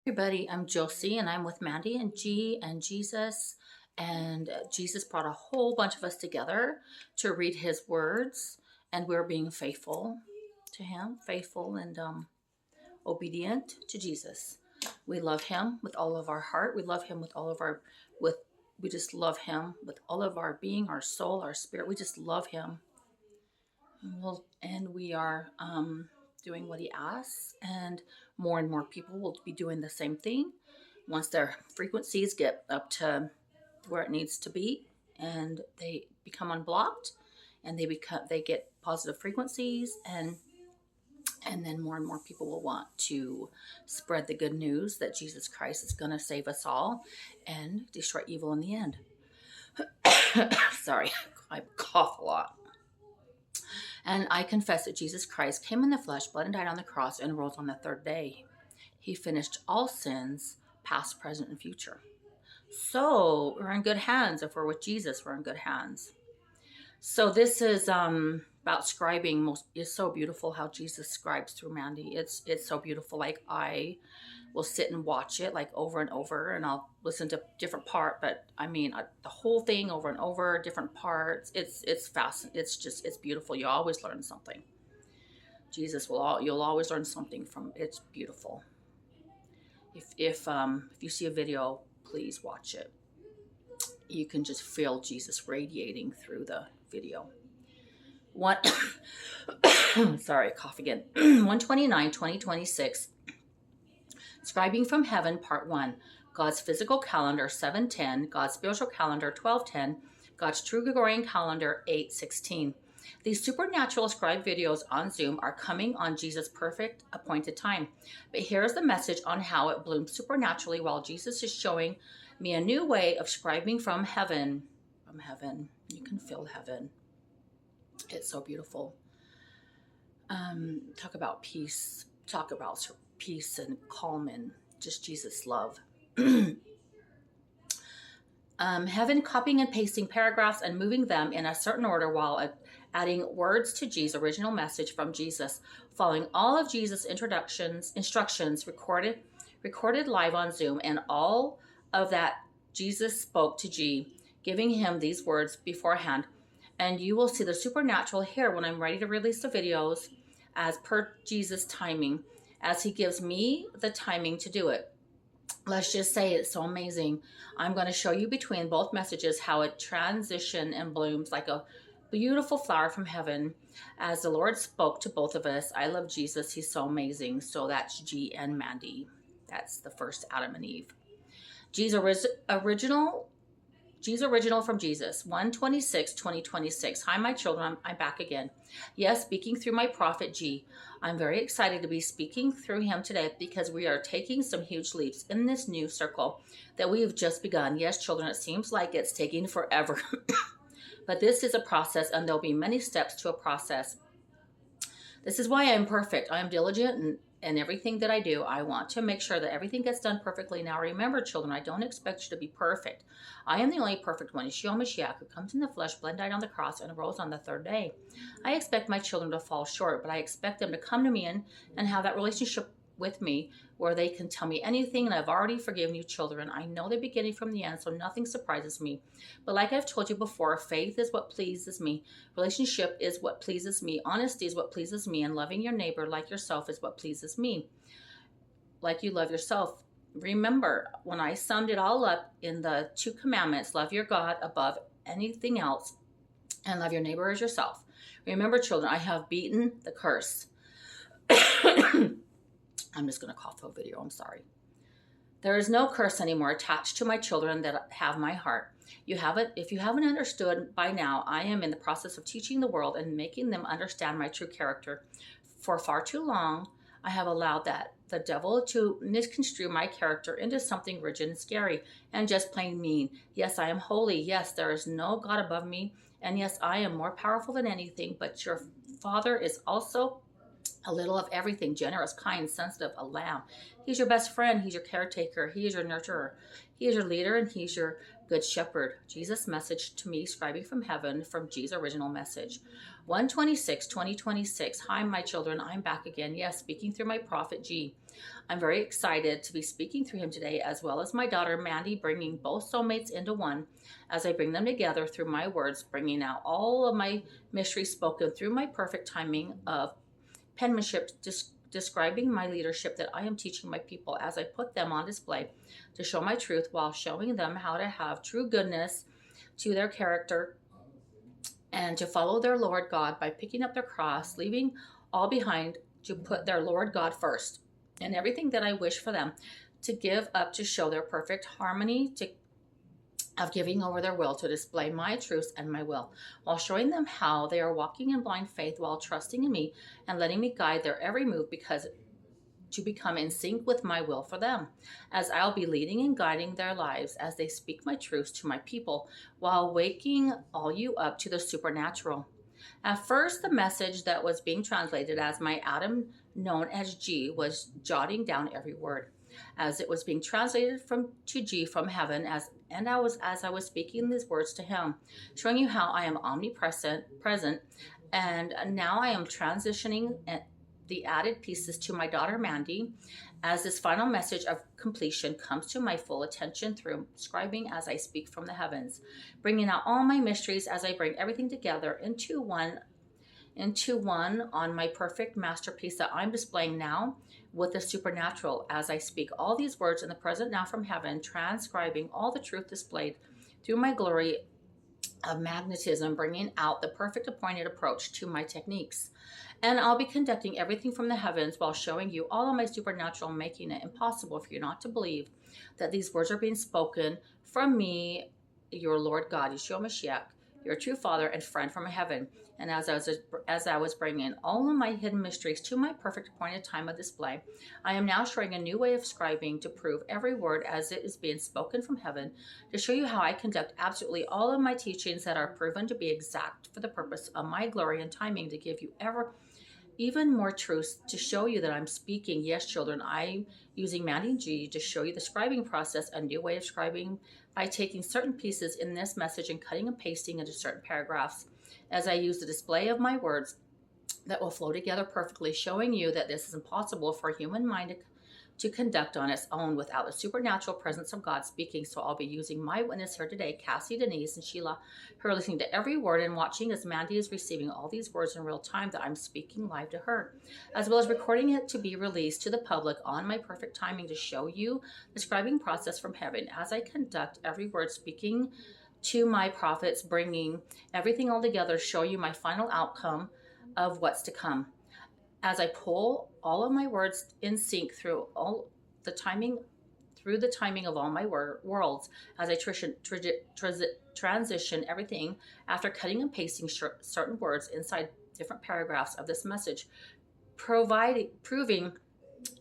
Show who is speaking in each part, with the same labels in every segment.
Speaker 1: Everybody, I'm Josie and I'm with Mandy and G and Jesus. And Jesus brought a whole bunch of us together to read his words, and we're being faithful to him, faithful and obedient to Jesus. We love him with all of our heart. We love him with all of our, with, we just love him with all of our being, our soul, our spirit. We just love him. And we are doing what he asks, and more people will be doing the same thing once their frequencies get up to where it needs to be, and they become unblocked, and they get positive frequencies, and then more people will want to spread the good news that Jesus Christ is going to save us all and destroy evil in the end. Sorry, I cough a lot. And I confess that Jesus Christ came in the flesh, bled and died on the cross, and rose on the third day. He finished all sins, past, present, and future. So we're in good hands. If we're with Jesus, we're in good hands. So this is about scribing. It's so beautiful how Jesus scribes through Mandy. It's so beautiful. Like I will sit and watch it like over and over, and I'll listen to different part. But I mean, the whole thing over and over, different parts. It's fascinating. It's beautiful. You always learn something. You'll always learn something from. It's beautiful. If you see a video, please watch it. You can just feel Jesus radiating through the video. Sorry, cough again. 129, 2026. Scribing from Heaven, Part 1. God's physical calendar, 710. God's spiritual calendar, 1210. God's true Gregorian calendar, 816. These supernatural scribe videos on Zoom are coming on Jesus' perfect appointed time. But here's the message on how it blooms supernaturally while Jesus is showing me a new way of scribing from heaven. From heaven. You can feel heaven. It's so beautiful. Talk about peace. Talk about peace and calm and just Jesus' love. Heaven copying and pasting paragraphs and moving them in a certain order while adding words to G's original message from Jesus, following all of Jesus' instructions recorded live on Zoom, and all of that Jesus spoke to G, giving him these words beforehand. And you will see the supernatural here when I'm ready to release the videos as per Jesus' timing, as he gives me the timing to do it. Let's just say it's so amazing. I'm going to show you between both messages how it transitions and blooms like a beautiful flower from heaven as the Lord spoke to both of us. I love Jesus. He's so amazing. So that's G and Mandy. That's the first Adam and Eve. G's original from Jesus, 126, 2026. Hi, my children. I'm back again. Yes, speaking through my prophet G. I'm very excited to be speaking through him today because we are taking some huge leaps in this new circle that we've just begun. Yes, children, it seems like it's taking forever. But this is a process, and there'll be many steps to a process. This is why I'm perfect. I am diligent and everything that I do, I want to make sure that everything gets done perfectly. Now remember, children, I don't expect you to be perfect. I am the only perfect one, Yeshua Mashiach, who comes in the flesh, bled, died on the cross, and arose on the third day. I expect my children to fall short, but I expect them to come to me and have that relationship with me where they can tell me anything, and I've already forgiven you, children. I know the beginning from the end, so nothing surprises me. But like I've told you before, faith is what pleases me. Relationship is what pleases me. Honesty is what pleases me. And loving your neighbor like yourself is what pleases me. Like you love yourself. Remember, when I summed it all up in the 2 commandments, love your God above anything else and love your neighbor as yourself. Remember, children, I have beaten the curse. I'm just going to cough through a video. I'm sorry. There is no curse anymore attached to my children that have my heart. If you haven't understood by now, I am in the process of teaching the world and making them understand my true character. For far too long, I have allowed the devil to misconstrue my character into something rigid and scary and just plain mean. Yes, I am holy. Yes, there is no God above me. And yes, I am more powerful than anything, but your Father is also a little of everything, generous, kind, sensitive, a lamb. He's your best friend. He's your caretaker. He is your nurturer. He is your leader, and he's your Good Shepherd, Jesus' message to me, scribing from heaven from G's original message. 126, 2026. Hi, my children. I'm back again. Yes, speaking through my prophet G. I'm very excited to be speaking through him today, as well as my daughter Mandy, bringing both soulmates into one as I bring them together through my words, bringing out all of my mysteries spoken through my perfect timing of penmanship, describing my leadership that I am teaching my people as I put them on display to show my truth while showing them how to have true goodness to their character and to follow their Lord God by picking up their cross, leaving all behind to put their Lord God first and everything that I wish for them to give up to show their perfect harmony of giving over their will to display my truths and my will, while showing them how they are walking in blind faith while trusting in me and letting me guide their every move because to become in sync with my will for them, as I'll be leading and guiding their lives as they speak my truths to my people while waking all you up to the supernatural. At first, the message that was being translated as my Adam, known as G, was jotting down every word as it was being translated to G from heaven, as I was speaking these words to him, showing you how I am omnipresent, present, and now I am transitioning the added pieces to my daughter Mandy, as this final message of completion comes to my full attention through scribing as I speak from the heavens, bringing out all my mysteries as I bring everything together into one on my perfect masterpiece that I'm displaying now with the supernatural as I speak all these words in the present now from heaven, transcribing all the truth displayed through my glory of magnetism, bringing out the perfect appointed approach to my techniques. And I'll be conducting everything from the heavens while showing you all of my supernatural, making it impossible for you not to believe that these words are being spoken from me, your Lord God, Yeshua Mashiach, your true Father and friend from heaven. And as I was bringing all of my hidden mysteries to my perfect appointed time of display, I am now showing a new way of scribing to prove every word as it is being spoken from heaven, to show you how I conduct absolutely all of my teachings that are proven to be exact for the purpose of my glory and timing, to give you even more truths to show you that I'm speaking. Yes, children, I'm using Mandy G to show you the scribing process, a new way of scribing by taking certain pieces in this message and cutting and pasting into certain paragraphs as I use the display of my words that will flow together perfectly, showing you that this is impossible for a human mind to conduct on its own without the supernatural presence of God speaking. So I'll be using my witness here today, Cassie, Denise, and Sheila, who are listening to every word and watching as Mandy is receiving all these words in real time that I'm speaking live to her, as well as recording it to be released to the public on my perfect timing to show you the scribing process from heaven as I conduct every word speaking to my prophets, bringing everything all together, show you my final outcome of what's to come. As I pull all of my words in sync through the timing of all my worlds, as I transition everything after cutting and pasting certain words inside different paragraphs of this message, proving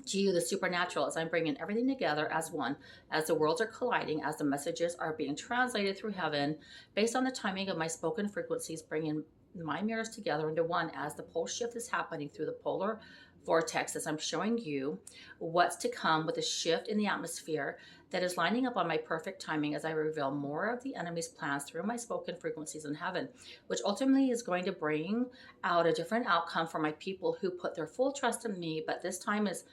Speaker 1: to you the supernatural as I'm bringing everything together as one, as the worlds are colliding, as the messages are being translated through heaven, based on the timing of my spoken frequencies, bringing my mirrors together into one as the pole shift is happening through the polar vortex, as I'm showing you what's to come with a shift in the atmosphere that is lining up on my perfect timing as I reveal more of the enemy's plans through my spoken frequencies in heaven, which ultimately is going to bring out a different outcome for my people who put their full trust in me. But this time is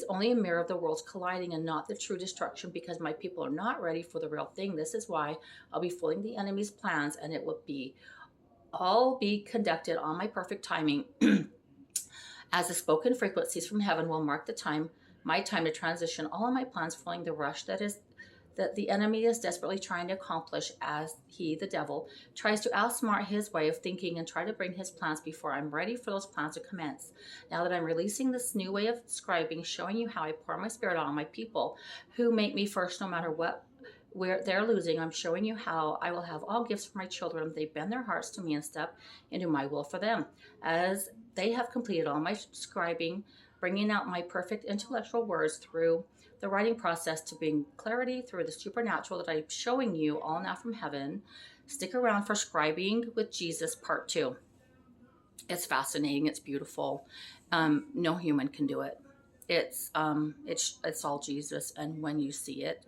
Speaker 1: only a mirror of the worlds colliding and not the true destruction, because my people are not ready for the real thing. This is why I'll be fooling the enemy's plans, and it will all be conducted on my perfect timing as the spoken frequencies from heaven will mark my time to transition all of my plans, following the rush that the enemy is desperately trying to accomplish, as he, the devil, tries to outsmart his way of thinking and try to bring his plans before I'm ready for those plans to commence. Now that I'm releasing this new way of scribing, showing you how I pour my spirit on my people who make me first no matter where they're losing, I'm showing you how I will have all gifts for my children. They bend their hearts to me and step into my will for them, as they have completed all my scribing, bringing out my perfect intellectual words through the writing process to bring clarity through the supernatural that I'm showing you all now from heaven. Stick around for Scribing with Jesus Part 2. It's fascinating. It's beautiful. No human can do it. It's all Jesus, and when you see it,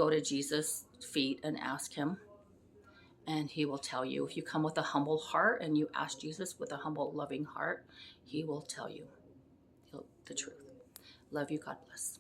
Speaker 1: go to Jesus' feet and ask him, and he will tell you. If you come with a humble heart and you ask Jesus with a humble, loving heart, he will tell you the truth. Love you. God bless.